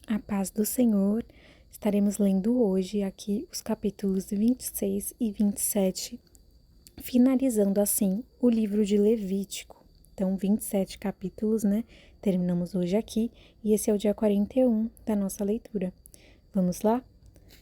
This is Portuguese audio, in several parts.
A paz do Senhor. Estaremos lendo hoje aqui os capítulos 26 e 27, finalizando assim o livro de Levítico. Então, 27 capítulos, né? Terminamos hoje aqui e esse é o dia 41 da nossa leitura. Vamos lá?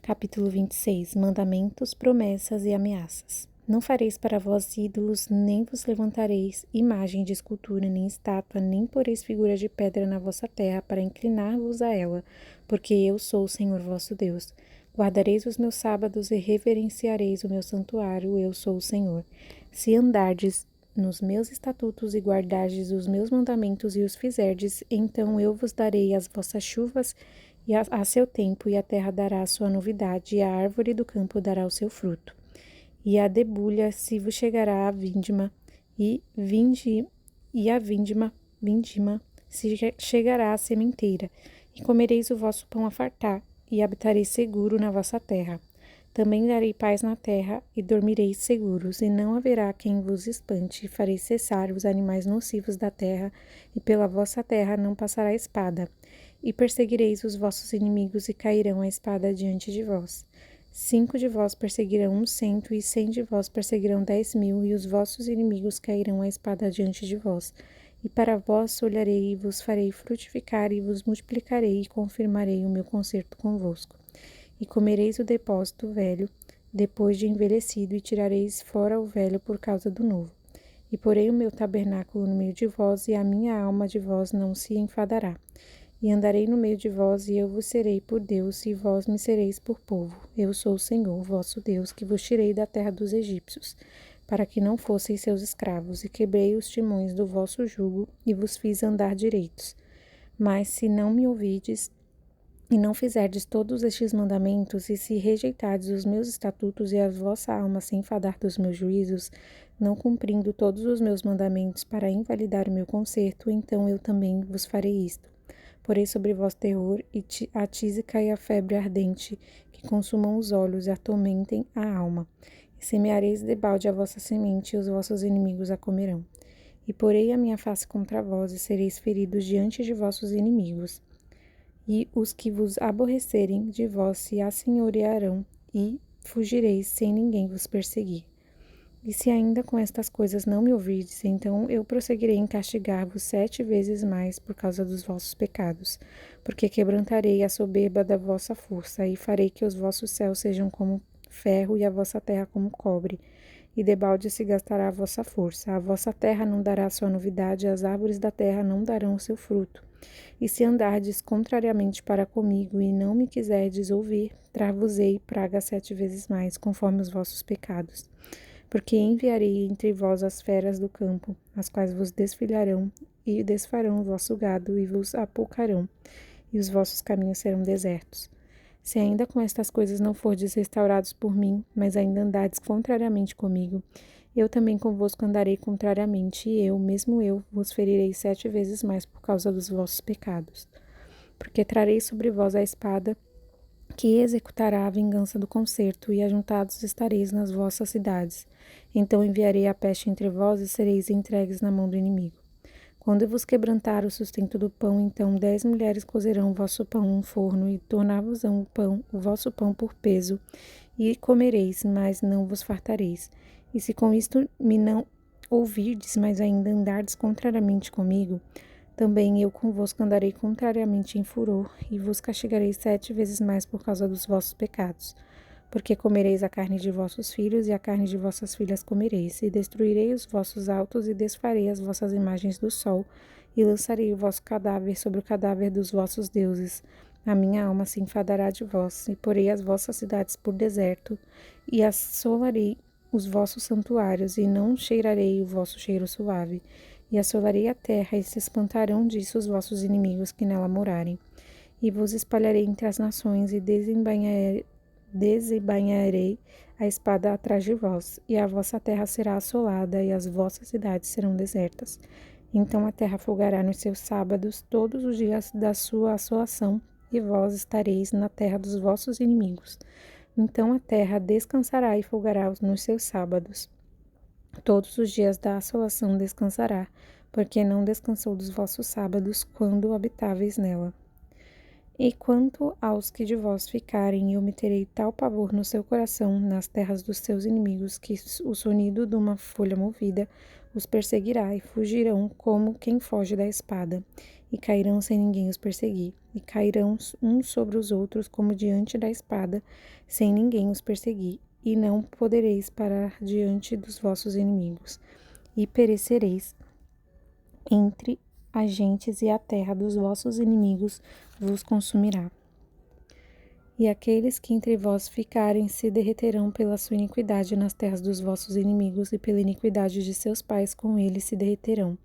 Capítulo 26. Mandamentos, promessas e ameaças. Não fareis para vós ídolos, nem vos levantareis imagem de escultura, nem estátua, nem poreis figura de pedra na vossa terra, para inclinar-vos a ela, porque eu sou o Senhor vosso Deus. Guardareis os meus sábados e reverenciareis o meu santuário, eu sou o Senhor. Se andardes nos meus estatutos e guardardes os meus mandamentos e os fizerdes, então eu vos darei as vossas chuvas e a seu tempo, e a terra dará a sua novidade, e a árvore do campo dará o seu fruto. E a debulha se vos chegará a vindima, e a vindima se chegará à sementeira, e comereis o vosso pão a fartar, e habitareis seguro na vossa terra. Também darei paz na terra, e dormireis seguros, e não haverá quem vos espante, e farei cessar os animais nocivos da terra, e pela vossa terra não passará espada. E perseguireis os vossos inimigos, e cairão a espada diante de vós. 5 de vós perseguirão 100, e 100 de vós perseguirão 10.000, e os vossos inimigos cairão a espada diante de vós. E para vós olharei, e vos farei frutificar, e vos multiplicarei, e confirmarei o meu concerto convosco. E comereis o depósito velho, depois de envelhecido, e tirareis fora o velho por causa do novo. E porei o meu tabernáculo no meio de vós, e a minha alma de vós não se enfadará. E andarei no meio de vós, e eu vos serei por Deus, e vós me sereis por povo. Eu sou o Senhor, vosso Deus, que vos tirei da terra dos egípcios, para que não fosseis seus escravos, e quebrei os timões do vosso jugo, e vos fiz andar direitos. Mas se não me ouvides, e não fizerdes todos estes mandamentos, e se rejeitardes os meus estatutos, e a vossa alma se enfadar dos meus juízos, não cumprindo todos os meus mandamentos para invalidar o meu concerto, então eu também vos farei isto. Porei sobre vós terror, e a tísica e a febre ardente, que consumam os olhos e atormentem a alma. E semeareis debalde a vossa semente, e os vossos inimigos a comerão. E porei a minha face contra vós, e sereis feridos diante de vossos inimigos. E os que vos aborrecerem de vós se assenhorearão, e fugireis sem ninguém vos perseguir. E se ainda com estas coisas não me ouvirdes, então eu prosseguirei em castigar-vos 7 vezes mais por causa dos vossos pecados, porque quebrantarei a soberba da vossa força, e farei que os vossos céus sejam como ferro e a vossa terra como cobre, e debalde se gastará a vossa força. A vossa terra não dará sua novidade, as árvores da terra não darão o seu fruto. E se andardes contrariamente para comigo, e não me quiserdes ouvir, trar-vos-ei praga 7 vezes mais, conforme os vossos pecados. Porque enviarei entre vós as feras do campo, as quais vos desfilharão, e desfarão o vosso gado, e vos apoucarão, e os vossos caminhos serão desertos. Se ainda com estas coisas não fordes restaurados por mim, mas ainda andardes contrariamente comigo, eu também convosco andarei contrariamente, e eu, mesmo eu, vos ferirei 7 vezes mais por causa dos vossos pecados. Porque trarei sobre vós a espada, que executará a vingança do concerto, e ajuntados estareis nas vossas cidades. Então enviarei a peste entre vós, e sereis entregues na mão do inimigo. Quando eu vos quebrantar o sustento do pão, então 10 mulheres cozerão o vosso pão no forno, e tornar-vos-ão o vosso pão por peso, e comereis, mas não vos fartareis. E se com isto me não ouvirdes, mas ainda andardes contrariamente comigo, também eu convosco andarei contrariamente em furor, e vos castigarei 7 vezes mais por causa dos vossos pecados. Porque comereis a carne de vossos filhos, e a carne de vossas filhas comereis, e destruirei os vossos altos, e desfarei as vossas imagens do sol, e lançarei o vosso cadáver sobre o cadáver dos vossos deuses. A minha alma se enfadará de vós, e porei as vossas cidades por deserto, e assolarei os vossos santuários, e não cheirarei o vosso cheiro suave. E assolarei a terra, e se espantarão disso os vossos inimigos que nela morarem. E vos espalharei entre as nações, e desembainharei a espada atrás de vós, e a vossa terra será assolada, e as vossas cidades serão desertas. Então a terra folgará nos seus sábados, todos os dias da sua assolação, e vós estareis na terra dos vossos inimigos. Então a terra descansará e folgará nos seus sábados. Todos os dias da assolação descansará, porque não descansou dos vossos sábados, quando habitáveis nela. E quanto aos que de vós ficarem, eu meterei tal pavor no seu coração, nas terras dos seus inimigos, que o sonido de uma folha movida os perseguirá, e fugirão como quem foge da espada, e cairão sem ninguém os perseguir, e cairão uns sobre os outros como diante da espada, sem ninguém os perseguir, e não podereis parar diante dos vossos inimigos, e perecereis entre as gentes, e a terra dos vossos inimigos vos consumirá. E aqueles que entre vós ficarem se derreterão pela sua iniquidade nas terras dos vossos inimigos, e pela iniquidade de seus pais com eles se derreterão.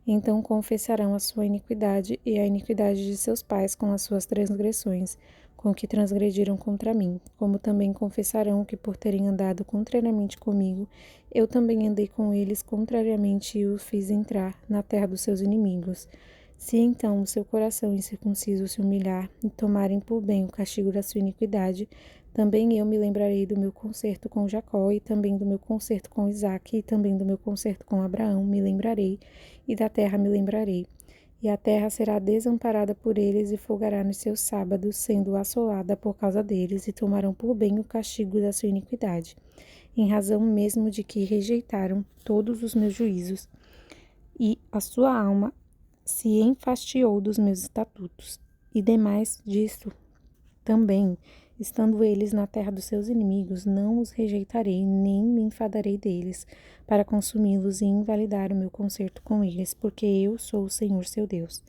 Então confessarão a sua iniquidade e a iniquidade de seus pais com as suas transgressões, com que transgrediram contra mim, como também confessarão que por terem andado contrariamente comigo, eu também andei com eles contrariamente e os fiz entrar na terra dos seus inimigos. Se então o seu coração incircunciso se humilhar e tomarem por bem o castigo da sua iniquidade, também eu me lembrarei do meu concerto com Jacó, e também do meu concerto com Isaque, e também do meu concerto com Abraão me lembrarei, e da terra me lembrarei. E a terra será desamparada por eles, e folgará nos seus sábados, sendo assolada por causa deles, e tomarão por bem o castigo da sua iniquidade, em razão mesmo de que rejeitaram todos os meus juízos, e a sua alma se enfastiou dos meus estatutos. E demais disso também, estando eles na terra dos seus inimigos, não os rejeitarei, nem me enfadarei deles, para consumi-los e invalidar o meu concerto com eles, porque eu sou o Senhor seu Deus.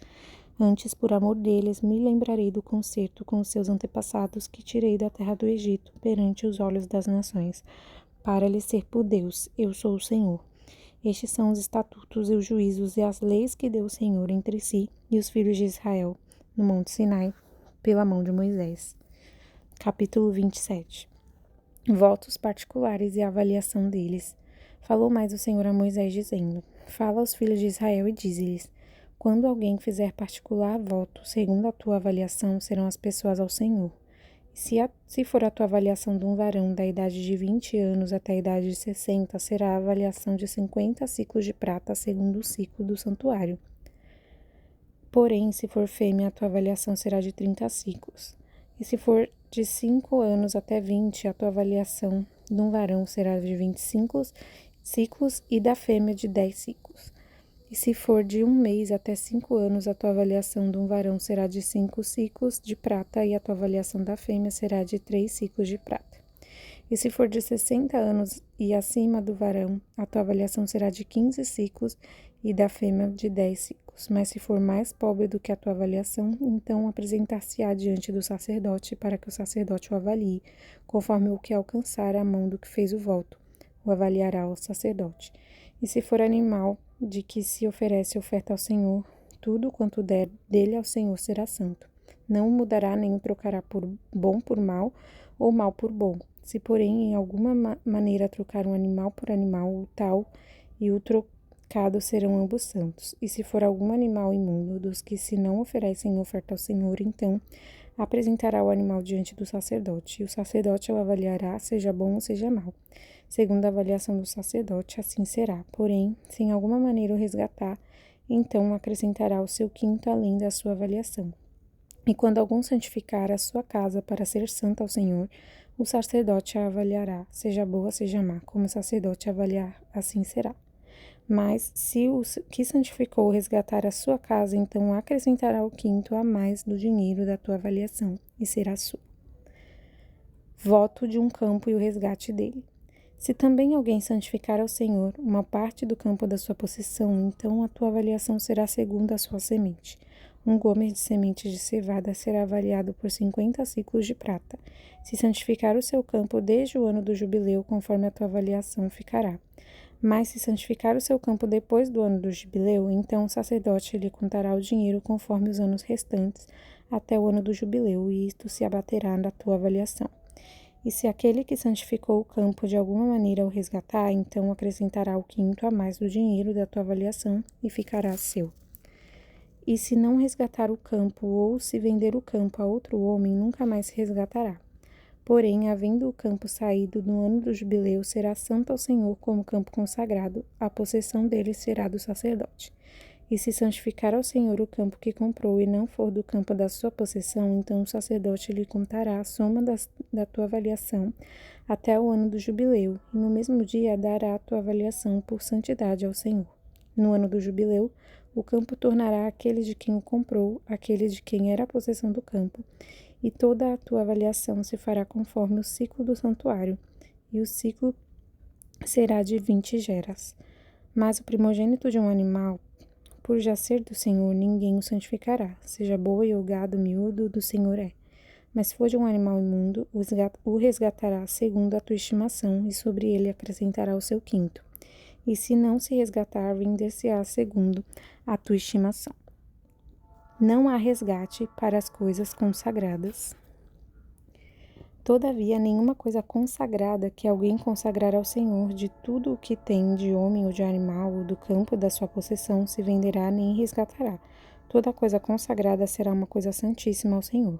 Antes, por amor deles, me lembrarei do concerto com os seus antepassados que tirei da terra do Egito, perante os olhos das nações, para lhes ser por Deus. Eu sou o Senhor. Estes são os estatutos e os juízos e as leis que deu o Senhor entre si e os filhos de Israel, no Monte Sinai, pela mão de Moisés. Capítulo 27. Votos particulares e avaliação deles. Falou mais o Senhor a Moisés, dizendo: Fala aos filhos de Israel e dize-lhes: Quando alguém fizer particular voto, segundo a tua avaliação, serão as pessoas ao Senhor. Se for a tua avaliação de um varão da idade de 20 anos até a idade de 60, será a avaliação de 50 ciclos de prata, segundo o ciclo do santuário. Porém, se for fêmea, a tua avaliação será de 30 ciclos. E se for de 5 anos até 20, a tua avaliação de um varão será de 25 ciclos e da fêmea de 10 ciclos. E se for de 1 mês até 5 anos, a tua avaliação de um varão será de 5 ciclos de prata, e a tua avaliação da fêmea será de 3 ciclos de prata. E se for de 60 anos e acima do varão, a tua avaliação será de 15 ciclos, e da fêmea de 10 ciclos. Mas se for mais pobre do que a tua avaliação, então apresentar-se-á diante do sacerdote, para que o sacerdote o avalie, conforme o que alcançar a mão do que fez o voto, o avaliará o sacerdote. E se for animal de que se oferece oferta ao Senhor, tudo quanto der dele ao Senhor será santo. Não o mudará nem o trocará por bom por mal, ou mal por bom. Se, porém, em alguma maneira trocar um animal por animal, o tal e o trocado serão ambos santos. E se for algum animal imundo dos que se não oferecem oferta ao Senhor, então apresentará o animal diante do sacerdote, e o sacerdote o avaliará, seja bom ou seja mau. Segundo a avaliação do sacerdote, assim será. Porém, se em alguma maneira o resgatar, então acrescentará o seu quinto além da sua avaliação. E quando algum santificar a sua casa para ser santa ao Senhor, o sacerdote a avaliará, seja boa, seja má, como o sacerdote avaliar, assim será. Mas se o que santificou resgatar a sua casa, então acrescentará o quinto a mais do dinheiro da tua avaliação, e será sua. Voto de um campo e o resgate dele. Se também alguém santificar ao Senhor uma parte do campo da sua possessão, então a tua avaliação será segundo a sua semente. Um gomer de semente de cevada será avaliado por 50 ciclos de prata. Se santificar o seu campo desde o ano do jubileu, conforme a tua avaliação ficará. Mas se santificar o seu campo depois do ano do jubileu, então o sacerdote lhe contará o dinheiro conforme os anos restantes até o ano do jubileu, e isto se abaterá da tua avaliação. E se aquele que santificou o campo de alguma maneira o resgatar, então acrescentará o quinto a mais do dinheiro da tua avaliação e ficará seu. E se não resgatar o campo, ou se vender o campo a outro homem, nunca mais se resgatará. Porém, havendo o campo saído no ano do jubileu, será santo ao Senhor como campo consagrado, a possessão dele será do sacerdote. E se santificar ao Senhor o campo que comprou e não for do campo da sua possessão, então o sacerdote lhe contará a soma da tua avaliação até o ano do jubileu, e no mesmo dia dará a tua avaliação por santidade ao Senhor. No ano do jubileu, o campo tornará aquele de quem o comprou, aquele de quem era a possessão do campo, e toda a tua avaliação se fará conforme o ciclo do santuário, e o ciclo será de 20 geras. Mas o primogênito de um animal, por já ser do Senhor, ninguém o santificará, seja boi ou gado miúdo, do Senhor é. Mas se for de um animal imundo, o resgatará segundo a tua estimação, e sobre ele acrescentará o seu quinto. E se não se resgatar, vender-se-á segundo a tua estimação. Não há resgate para as coisas consagradas. Todavia, nenhuma coisa consagrada que alguém consagrar ao Senhor de tudo o que tem de homem ou de animal ou do campo da sua possessão se venderá nem resgatará. Toda coisa consagrada será uma coisa santíssima ao Senhor.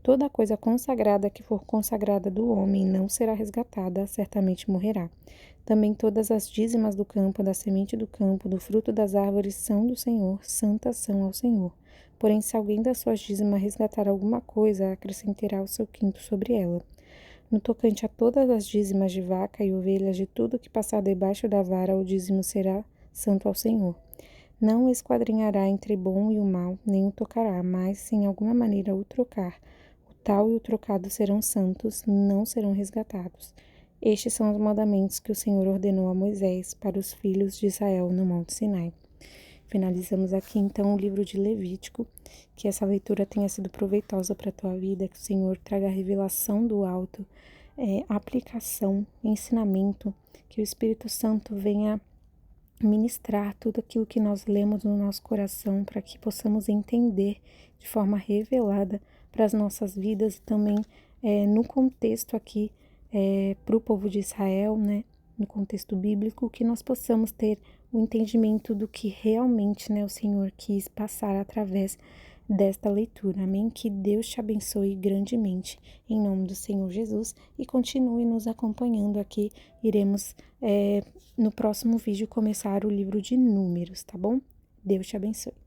Toda coisa consagrada que for consagrada do homem não será resgatada, certamente morrerá. Também todas as dízimas do campo, da semente do campo, do fruto das árvores são do Senhor, santas são ao Senhor. Porém, se alguém das suas dízimas resgatar alguma coisa, acrescentará o seu quinto sobre ela. No tocante a todas as dízimas de vaca e ovelhas, de tudo que passar debaixo da vara, o dízimo será santo ao Senhor. Não esquadrinhará entre bom e o mal, nem o tocará, mas se em alguma maneira o trocar, o tal e o trocado serão santos, não serão resgatados. Estes são os mandamentos que o Senhor ordenou a Moisés para os filhos de Israel no Monte Sinai. Finalizamos aqui então o livro de Levítico, que essa leitura tenha sido proveitosa para a tua vida, que o Senhor traga a revelação do alto, aplicação, ensinamento, que o Espírito Santo venha ministrar tudo aquilo que nós lemos no nosso coração, para que possamos entender de forma revelada para as nossas vidas e também no contexto aqui para o povo de Israel, né? No contexto bíblico, que nós possamos ter o entendimento do que realmente, né, o Senhor quis passar através desta leitura. Amém? Que Deus te abençoe grandemente, em nome do Senhor Jesus, e continue nos acompanhando aqui. Iremos, no próximo vídeo, começar o livro de Números, tá bom? Deus te abençoe.